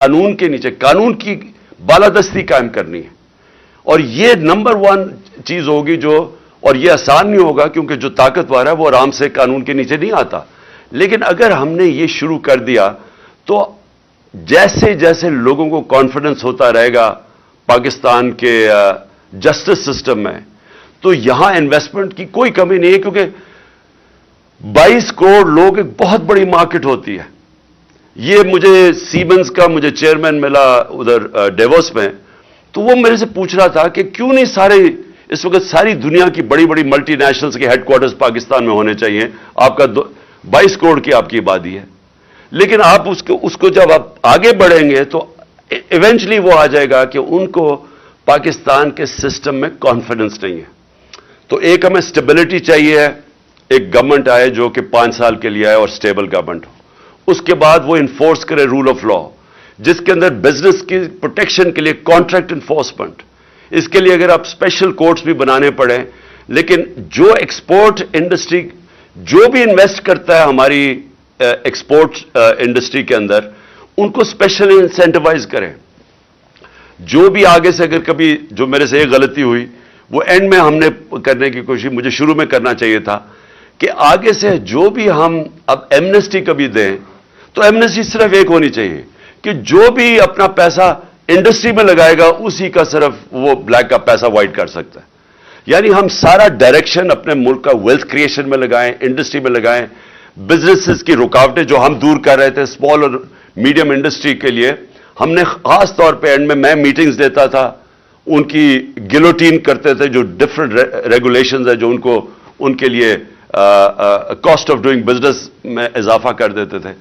قانون کے نیچے قانون کی بالادستی قائم کرنی ہے. اور یہ نمبر 1 چیز ہوگی جو، اور یہ آسان نہیں ہوگا کیونکہ جو طاقتور ہے وہ آرام سے قانون کے نیچے نہیں آتا. لیکن اگر ہم نے یہ شروع کر دیا تو جیسے جیسے لوگوں کو کانفیڈنس ہوتا رہے گا پاکستان کے جسٹس سسٹم میں، تو یہاں انویسٹمنٹ کی کوئی کمی نہیں ہے، کیونکہ 22 کروڑ لوگ ایک بہت بڑی مارکیٹ ہوتی ہے. یہ مجھے سیمنز کا مجھے چیئرمین ملا ادھر ڈیووس میں، تو وہ میرے سے پوچھ رہا تھا کہ کیوں نہیں سارے اس وقت ساری دنیا کی بڑی بڑی ملٹی نیشنلز کے ہیڈ کوارٹرز پاکستان میں ہونے چاہیے. آپ کا 22 کروڑ کی آپ کی آبادی ہے، لیکن آپ اس کو جب آپ آگے بڑھیں گے تو ایونچلی وہ آ جائے گا کہ ان کو پاکستان کے سسٹم میں کانفیڈنس نہیں ہے. تو ایک ہمیں سٹیبلٹی چاہیے ہے، ایک گورنمنٹ آئے جو کہ 5 سال کے لیے آئے اور سٹیبل گورنمنٹ ہو. اس کے بعد وہ انفورس کرے رول آف لا، جس کے اندر بزنس کی پروٹیکشن کے لیے کانٹریکٹ انفورسمنٹ. اس کے لیے اگر آپ اسپیشل کورٹس بھی بنانے پڑیں، لیکن جو ایکسپورٹ انڈسٹری جو بھی انویسٹ کرتا ہے ہماری ایکسپورٹ انڈسٹری کے اندر، ان کو اسپیشل انسینٹیوائز کریں. جو بھی آگے سے اگر کبھی جو میرے سے ایک غلطی ہوئی وہ اینڈ میں ہم نے کرنے کی کوشش مجھے شروع میں کرنا چاہیے تھا کہ آگے سے جو بھی ہم اب ایمنسٹی کبھی دیں تو ایمنسٹی صرف ایک ہونی چاہیے کہ جو بھی اپنا پیسہ انڈسٹری میں لگائے گا اسی کا صرف وہ بلیک کا پیسہ وائٹ کر سکتا ہے. یعنی ہم سارا ڈائریکشن اپنے ملک کا ویلتھ کریشن میں لگائیں، انڈسٹری میں لگائیں. بزنسز کی رکاوٹیں جو ہم دور کر رہے تھے اسمال اور میڈیم انڈسٹری کے لیے، ہم نے خاص طور پہ اینڈ میں میٹنگز دیتا تھا، ان کی گلوٹین کرتے تھے جو ڈفرنٹ ریگولیشنز ہیں جو ان کے لیے کاسٹ آف ڈوئنگ بزنس میں اضافہ کر دیتے تھے.